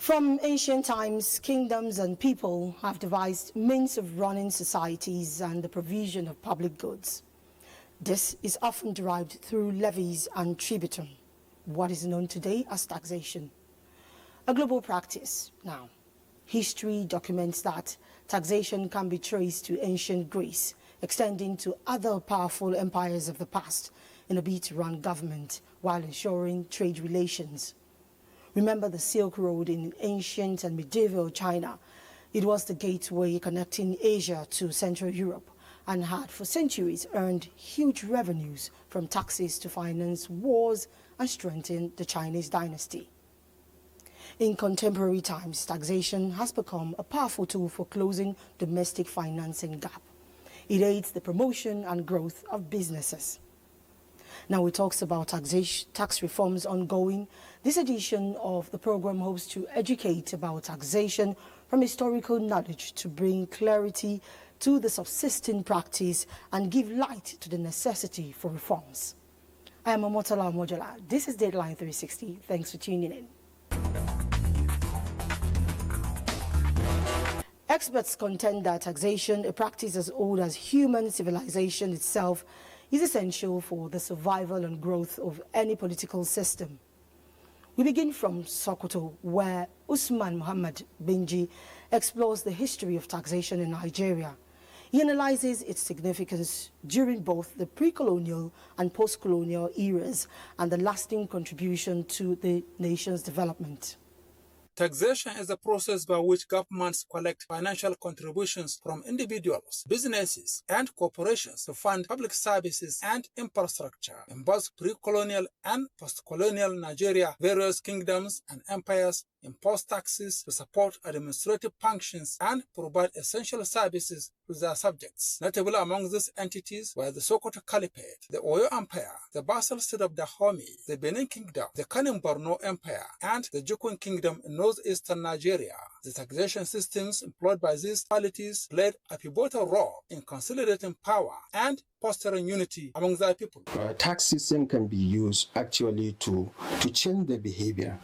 From ancient times, kingdoms and people have devised means of running societies and the provision of public goods. This is often derived through levies and tributum, what is known today as taxation. A global practice now. History documents that taxation can be traced to ancient Greece, extending to other powerful empires of the past in a bid to run government while ensuring trade relations. Remember the Silk Road in ancient and medieval China. It was the gateway connecting Asia to Central Europe and had for centuries earned huge revenues from taxes to finance wars and strengthen the Chinese dynasty. In contemporary times, taxation has become a powerful tool for closing domestic financing gap. It aids the promotion and growth of businesses. Now we talks about tax reforms ongoing. This edition of the program hopes to educate about taxation from historical knowledge to bring clarity to the subsisting practice and give light to the necessity for reforms. I am Omotala Mojola. This is Deadline 360. Thanks for tuning in. Experts contend that taxation, a practice as old as human civilization itself, is essential for the survival and growth of any political system. We begin from Sokoto, where Usman Muhammad Benji explores the history of taxation in Nigeria. He analyzes its significance during both the pre-colonial and post-colonial eras and the lasting contribution to the nation's development. Taxation is a process by which governments collect financial contributions from individuals, businesses, and corporations to fund public services and infrastructure. In both pre-colonial and post-colonial Nigeria, various kingdoms and empires impose taxes to support administrative functions and provide essential services to their subjects. Notable among these entities were the Sokoto Caliphate, the Oyo Empire, the Basel State of Dahomey, the Benin Kingdom, the Kanem Borno Empire, and the Jukun Kingdom in northeastern Nigeria. The taxation systems employed by these polities played a pivotal role in consolidating power and fostering unity among their people. Tax system can be used actually to change the behavior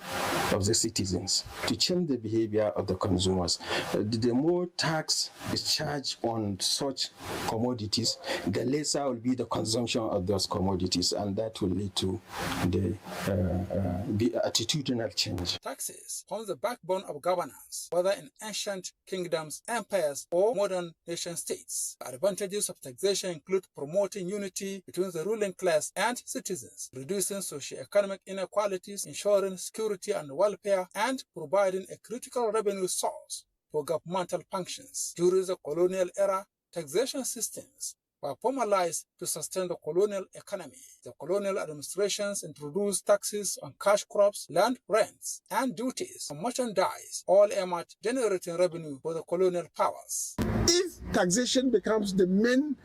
of the citizens, to change the behavior of the consumers. The more tax is charged on such commodities, the lesser will be the consumption of those commodities, and that will lead to the attitudinal change. Taxes form the backbone of governance, whether in ancient kingdoms, empires, or modern nation states. The advantages of taxation include promoting unity between the ruling class and citizens, reducing socio-economic inequalities, ensuring security and welfare, and providing a critical revenue source for governmental functions. During the colonial era, taxation systems were formalized to sustain the colonial economy. The colonial administrations introduced taxes on cash crops, land rents, and duties on merchandise, all aimed at generating revenue for the colonial powers. If taxation becomes the main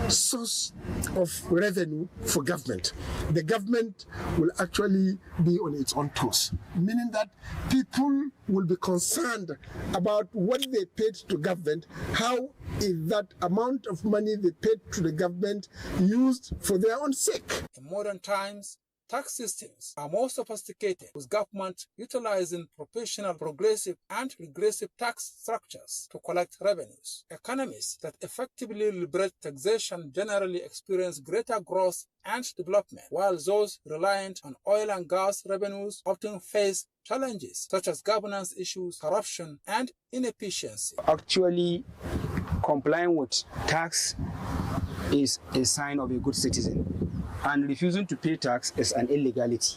source of revenue for government, the government will actually be on its own toes, meaning that people will be concerned about what they paid to government, how is that amount of money they paid to the government used for their own sake. In modern times, tax systems are more sophisticated, with government utilizing professional, progressive, and regressive tax structures to collect revenues. Economies that effectively liberate taxation generally experience greater growth and development, while those reliant on oil and gas revenues often face challenges such as governance issues, corruption, and inefficiency. Actually, complying with tax is a sign of a good citizen, and refusing to pay tax is an illegality.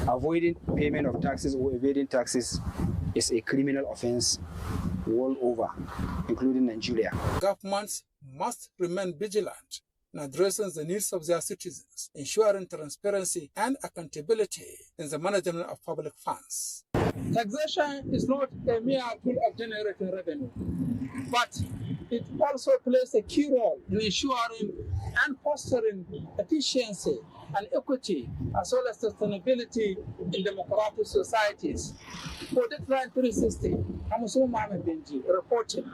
Avoiding payment of taxes or evading taxes is a criminal offense all over, including Nigeria. Governments must remain vigilant in addressing the needs of their citizens, ensuring transparency and accountability in the management of public funds. Taxation is not a mere tool of generating revenue, but it also plays a key role in ensuring and fostering efficiency and equity, as well as sustainability in democratic societies. For Deadline 360, I'm Usman Mohammed Benji, reporting.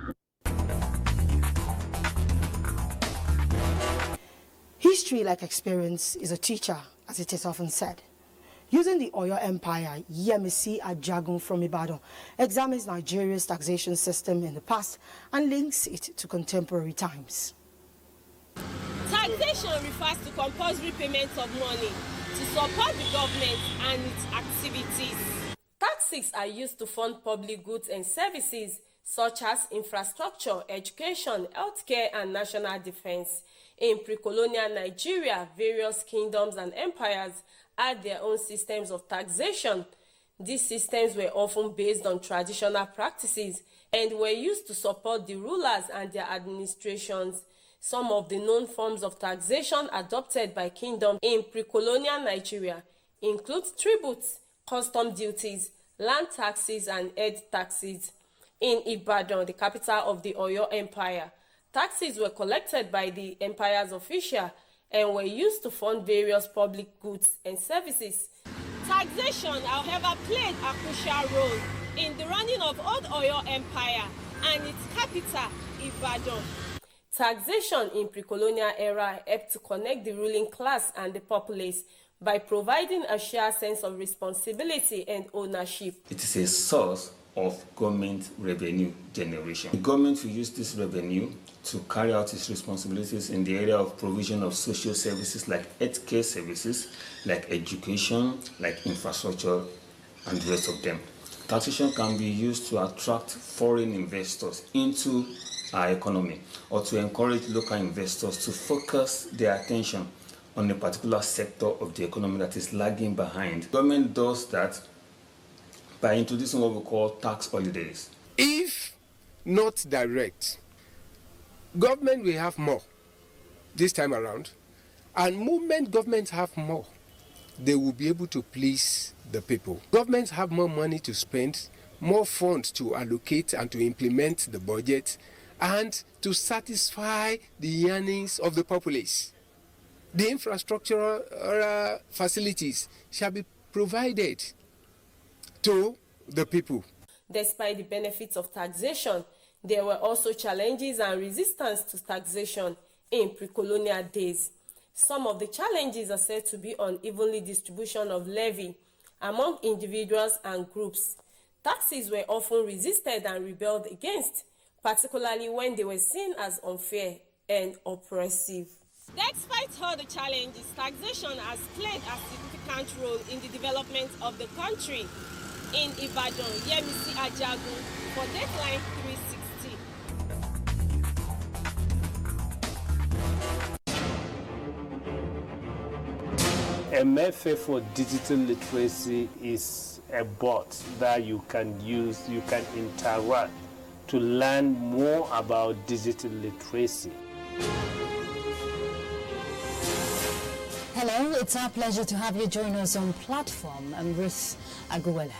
History, like experience, is a teacher, as it is often said. Using the Oyo Empire, Yemisi Ajagun from Ibadan examines Nigeria's taxation system in the past and links it to contemporary times. Taxation refers to compulsory payment of money to support the government and its activities. Taxes are used to fund public goods and services such as infrastructure, education, healthcare, and national defense. In pre-colonial Nigeria, various kingdoms and empires had their own systems of taxation. These systems were often based on traditional practices and were used to support the rulers and their administrations. Some of the known forms of taxation adopted by kingdoms in pre-colonial Nigeria include tributes, custom duties, land taxes, and head taxes. In Ibadan, the capital of the Oyo Empire, taxes were collected by the empire's official and were used to fund various public goods and services. Taxation, however, played a crucial role in the running of Old Oyo Empire and its capital, Ibadan. Taxation in pre-colonial era helped to connect the ruling class and the populace by providing a shared sense of responsibility and ownership. It is a source of government revenue generation. The government will use this revenue to carry out its responsibilities in the area of provision of social services like healthcare services, like education, like infrastructure, and the rest of them. Taxation can be used to attract foreign investors into our economy or to encourage local investors to focus their attention on a particular sector of the economy that is lagging behind. Government does that by introducing what we call tax holidays. If not direct, government will have more this time around, and movement governments have more, they will be able to please the people. Governments have more money to spend, more funds to allocate and to implement the budget, and to satisfy the yearnings of the populace. The infrastructural facilities shall be provided to the people. Despite the benefits of taxation, there were also challenges and resistance to taxation in pre-colonial days. Some of the challenges are said to be unevenly distribution of levy among individuals and groups. Taxes were often resisted and rebelled against, particularly when they were seen as unfair and oppressive. Despite all the challenges, taxation has played a significant role in the development of the country. In Ibadan, Yemisi Ajagun for Deadline 360. A method for digital literacy is a bot that you can use, you can interact to learn more about digital literacy. Hello, it's our pleasure to have you join us on platform. I'm Ruth Aguwala.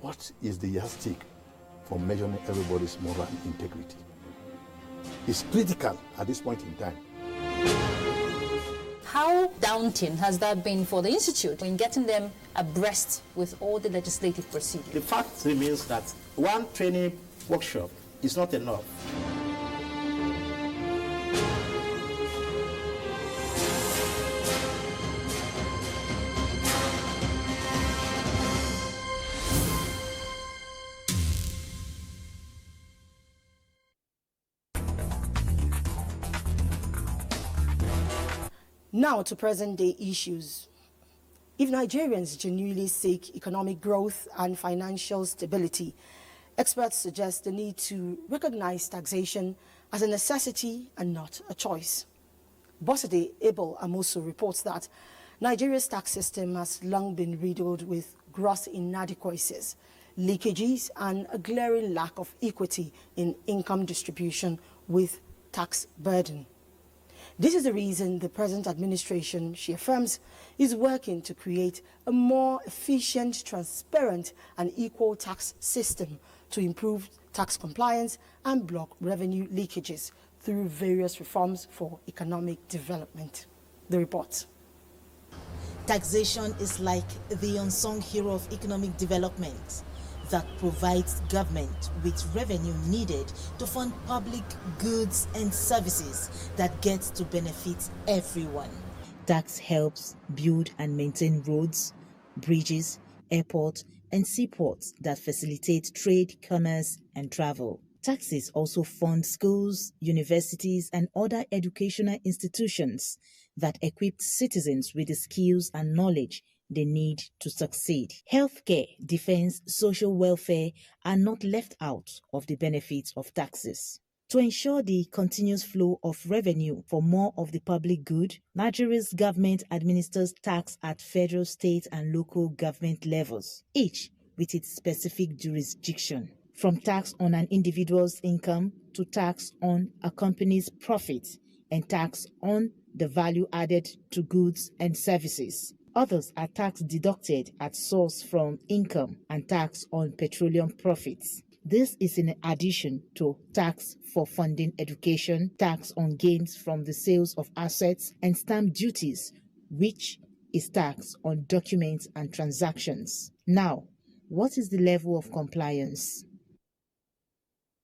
What is the yardstick for measuring everybody's moral integrity? It's critical at this point in time. How daunting has that been for the Institute in getting them abreast with all the legislative procedures? The fact remains that one training workshop is not enough. Now to present-day issues. If Nigerians genuinely seek economic growth and financial stability, experts suggest the need to recognize taxation as a necessity and not a choice. Bosede Abel Amoso reports that Nigeria's tax system has long been riddled with gross inadequacies, leakages, and a glaring lack of equity in income distribution with tax burden. This is the reason the present administration, she affirms, is working to create a more efficient, transparent, and equal tax system to improve tax compliance and block revenue leakages through various reforms for economic development. The report. Taxation is like the unsung hero of economic development. that provides government with revenue needed to fund public goods and services that gets to benefit everyone. Tax helps build and maintain roads, bridges, airports, and seaports that facilitate trade, commerce, and travel. Taxes also fund schools, universities, and other educational institutions that equip citizens with the skills and knowledge they need to succeed. Healthcare, defense, social welfare are not left out of the benefits of taxes. To ensure the continuous flow of revenue for more of the public good, Nigeria's government administers tax at federal, state, and local government levels, each with its specific jurisdiction. From tax on an individual's income to tax on a company's profit and tax on the value added to goods and services. Others are tax deducted at source from income and tax on petroleum profits. This is in addition to tax for funding education, tax on gains from the sales of assets, and stamp duties, which is tax on documents and transactions. Now, what is the level of compliance?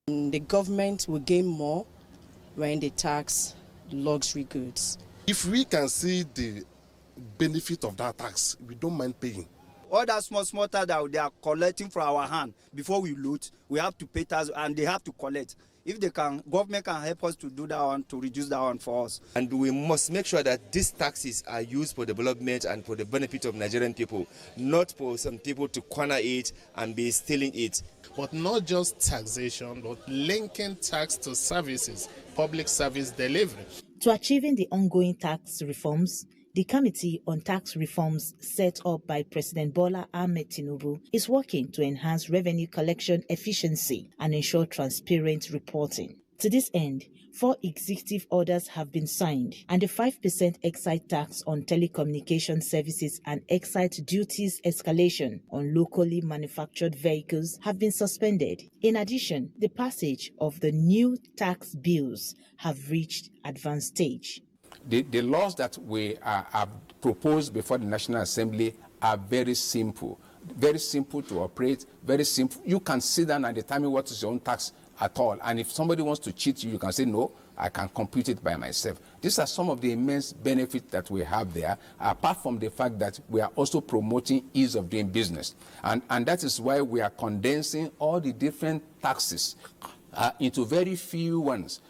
The government will gain more when they tax luxury goods. If we can see the benefit of that tax, we don't mind paying. All that small tax that they are collecting from our hand before we loot, we have to pay tax and they have to collect. If they can, government can help us to do that one, to reduce that one for us. And we must make sure that these taxes are used for development and for the benefit of Nigerian people, not for some people to corner it and be stealing it. But not just taxation, but linking tax to services, public service delivery. To achieving the ongoing tax reforms, the Committee on Tax Reforms set up by President Bola Ahmed Tinubu is working to enhance revenue collection efficiency and ensure transparent reporting. To this end, 4 executive orders have been signed, and the 5% excise tax on telecommunication services and excise duties escalation on locally manufactured vehicles have been suspended. In addition, the passage of the new tax bills have reached advanced stage. The laws that we have proposed before the National Assembly are very simple to operate, very simple. You can sit down and determine what is your own tax at all. And if somebody wants to cheat you, you can say, no, I can compute it by myself. These are some of the immense benefits that we have there, apart from the fact that we are also promoting ease of doing business. And that is why we are condensing all the different taxes into very few ones.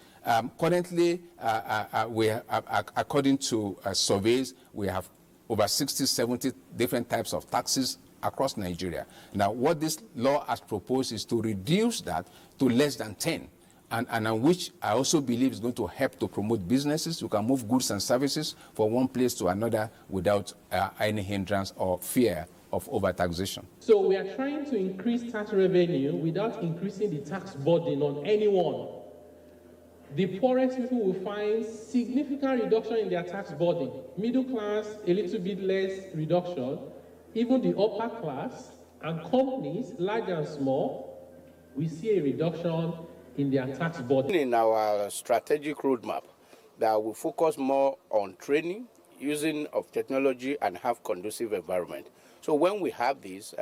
Currently, according to surveys, we have over 60, 70 different types of taxes across Nigeria. Now, what this law has proposed is to reduce that to less than 10, and which I also believe is going to help to promote businesses. You can move goods and services from one place to another without any hindrance or fear of overtaxation. So we are trying to increase tax revenue without increasing the tax burden on anyone. The poorest people will find significant reduction in their tax burden. Middle class, a little bit less reduction. Even the upper class and companies, large and small, we see a reduction in their tax burden. In our strategic roadmap, that will focus more on training, using of technology, and have conducive environment. So when we have this,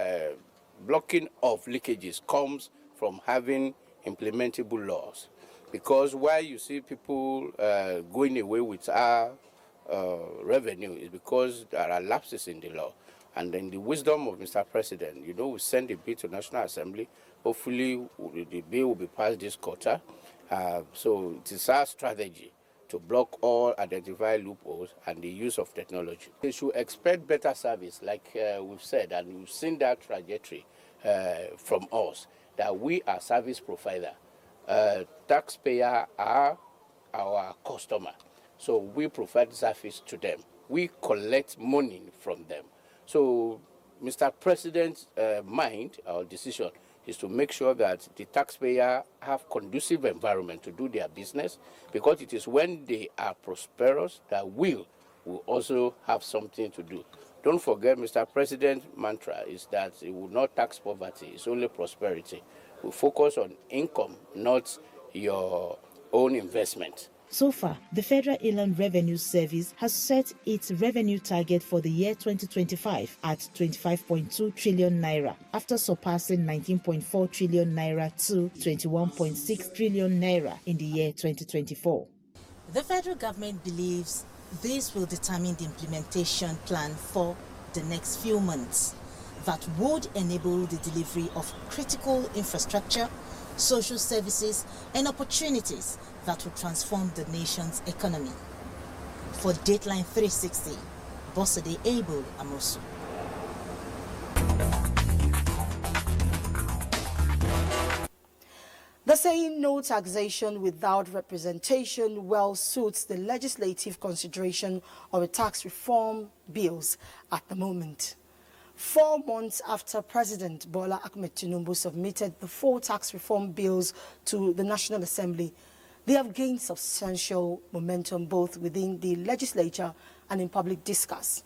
blocking of leakages comes from having implementable laws. Because why you see people going away with our revenue is because there are lapses in the law. And then the wisdom of Mr. President, we send a bill to National Assembly. Hopefully, the bill will be passed this quarter. So it is our strategy to block all identified loopholes and the use of technology. They should expect better service, like we've said, and we've seen that trajectory from us, that we are service provider. Taxpayer are our customer, so we provide service to them. We collect money from them. So Mr. President's mind, our decision, is to make sure that the taxpayer have conducive environment to do their business, because it is when they are prosperous that we will also have something to do. Don't forget, Mr. President's mantra is that he will not tax poverty, it's only prosperity. We focus on income, not your own investment. So far, the Federal Inland Revenue Service has set its revenue target for the year 2025 at 25.2 trillion naira, after surpassing 19.4 trillion naira to 21.6 trillion naira in the year 2024. The federal government believes this will determine the implementation plan for the next few months that would enable the delivery of critical infrastructure, social services, and opportunities that will transform the nation's economy. For Dateline 360, Bosede Abel Amosu. The saying "no taxation without representation" well suits the legislative consideration of the tax reform bills at the moment. 4 months after President Bola Ahmed Tinubu submitted the 4 tax reform bills to the National Assembly, they have gained substantial momentum both within the legislature and in public discourse.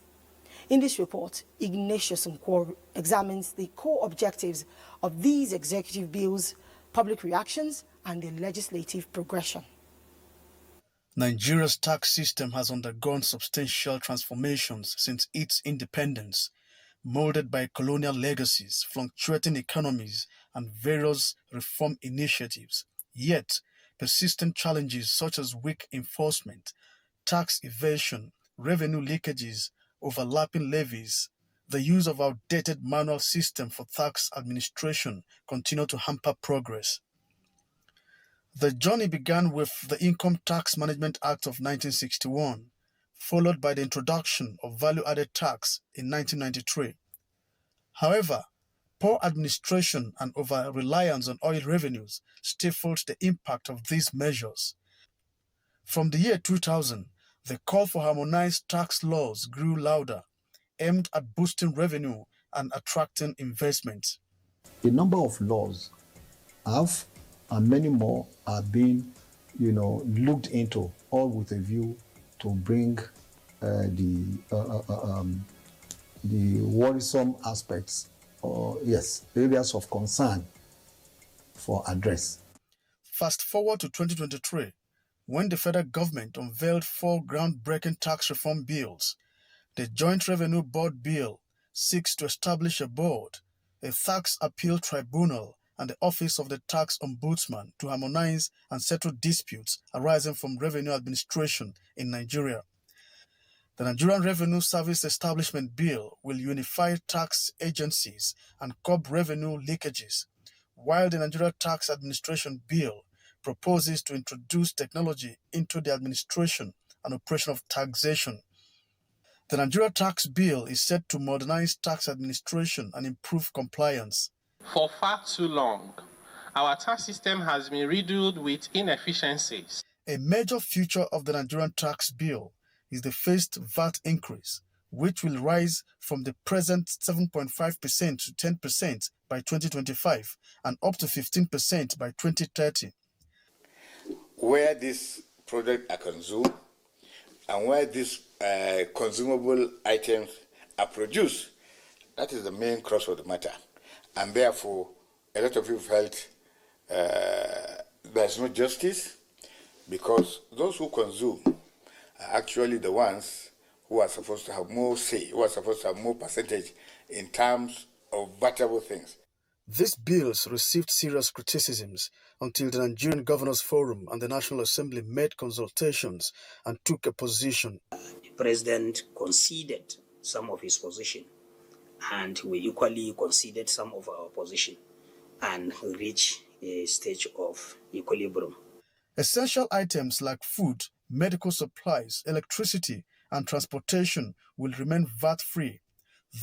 In this report, Ignatius Nkwo examines the core objectives of these executive bills, public reactions, and the legislative progression. Nigeria's tax system has undergone substantial transformations since its independence, molded by colonial legacies, fluctuating economies, and various reform initiatives. Yet, persistent challenges such as weak enforcement, tax evasion, revenue leakages, overlapping levies, the use of outdated manual system for tax administration continue to hamper progress. The journey began with the Income Tax Management Act of 1961, followed by the introduction of value-added tax in 1993. However, poor administration and over-reliance on oil revenues stifled the impact of these measures. From the year 2000, the call for harmonized tax laws grew louder, aimed at boosting revenue and attracting investment. A number of laws have, and many more are being, looked into, all with a view to bring the worrisome aspects, areas of concern for address. Fast forward to 2023, when the federal government unveiled 4 groundbreaking tax reform bills. The Joint Revenue Board Bill seeks to establish a board, a tax appeal tribunal, and the Office of the Tax Ombudsman to harmonize and settle disputes arising from revenue administration in Nigeria. The Nigerian Revenue Service Establishment Bill will unify tax agencies and curb revenue leakages, while the Nigeria Tax Administration Bill proposes to introduce technology into the administration and operation of taxation. The Nigeria Tax Bill is set to modernize tax administration and improve compliance. For far too long, our tax system has been riddled with inefficiencies. A major feature of the Nigerian Tax Bill is the phased VAT increase, which will rise from the present 7.5% to 10% by 2025 and up to 15% by 2030. Where these products are consumed and where these consumable items are produced, that is the main crux of the matter. And therefore, a lot of people felt there's no justice, because those who consume are actually the ones who are supposed to have more say, who are supposed to have more percentage in terms of valuable things. These bills received serious criticisms until the Nigerian Governors Forum and the National Assembly made consultations and took a position. The President conceded some of his position, and we equally conceded some of our position and reached a stage of equilibrium. Essential items like food, medical supplies, electricity, and transportation will remain VAT-free.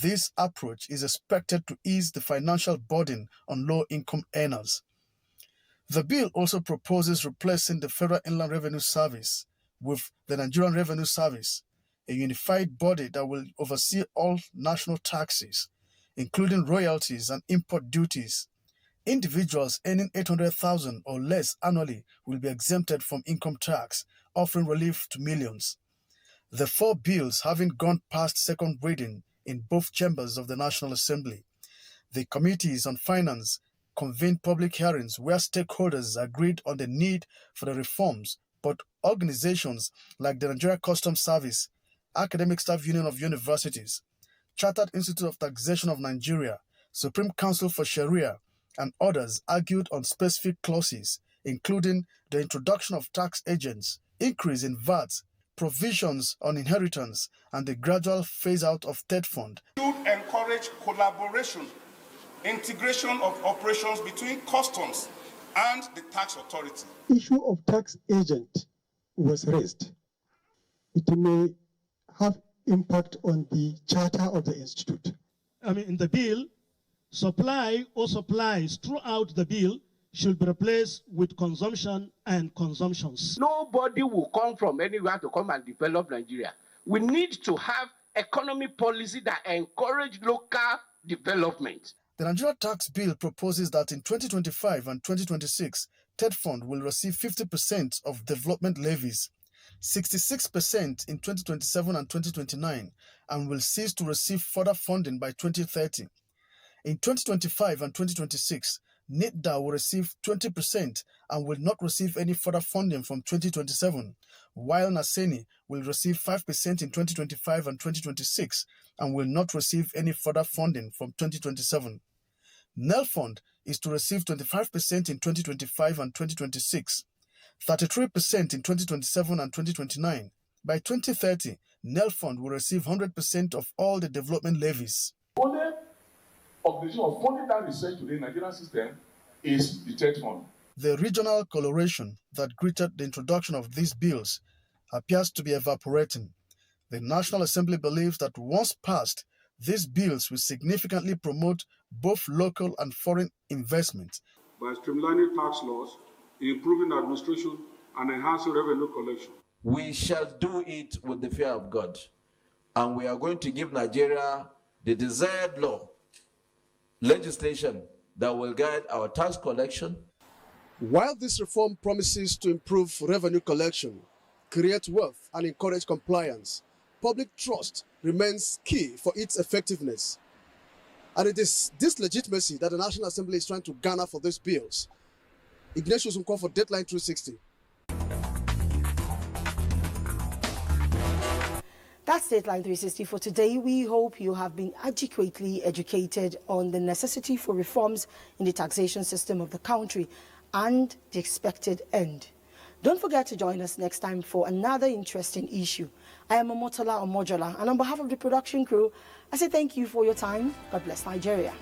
This approach is expected to ease the financial burden on low-income earners. The bill also proposes replacing the Federal Inland Revenue Service with the Nigerian Revenue Service, a unified body that will oversee all national taxes, including royalties and import duties. Individuals earning 800,000 or less annually will be exempted from income tax, offering relief to millions. The 4 bills having gone past second reading in both chambers of the National Assembly, the Committees on Finance convened public hearings where stakeholders agreed on the need for the reforms, but organizations like the Nigerian Customs Service, Academic Staff Union of Universities, Chartered Institute of Taxation of Nigeria, Supreme Council for Sharia, and others argued on specific clauses, including the introduction of tax agents, increase in VAT, provisions on inheritance, and the gradual phase-out of third fund. Should encourage collaboration, integration of operations between customs and the tax authority. Issue of tax agent was raised. It may have impact on the charter of the institute. In the bill, supply or supplies throughout the bill should be replaced with consumption and consumptions. Nobody will come from anywhere to come and develop Nigeria. We need to have economy policy that encourage local development. The Nigeria tax bill proposes that in 2025 and 2026, third fund will receive 50% of development levies, 66% in 2027 and 2029, and will cease to receive further funding by 2030. In 2025 and 2026, NITDA will receive 20% and will not receive any further funding from 2027, while NASENI will receive 5% in 2025 and 2026 and will not receive any further funding from 2027. NELFund is to receive 25% in 2025 and 2026, 33% in 2027 and 2029. By 2030, NELFund will receive 100% of all the development levies. Only organization of funding that research today in the Nigerian system is the third fund. The regional coloration that greeted the introduction of these bills appears to be evaporating. The National Assembly believes that once passed, these bills will significantly promote both local and foreign investment. By streamlining tax laws, improving administration, and enhancing revenue collection. We shall do it with the fear of God, and we are going to give Nigeria the desired law, legislation that will guide our tax collection. While this reform promises to improve revenue collection, create wealth, and encourage compliance, public trust remains key for its effectiveness. And it is this legitimacy that the National Assembly is trying to garner for these bills. Ignatius Nko for Deadline 360. That's Deadline 360 for today. We hope you have been adequately educated on the necessity for reforms in the taxation system of the country and the expected end. Don't forget to join us next time for another interesting issue. I am Omotola Omojola, and on behalf of the production crew, I say thank you for your time. God bless Nigeria.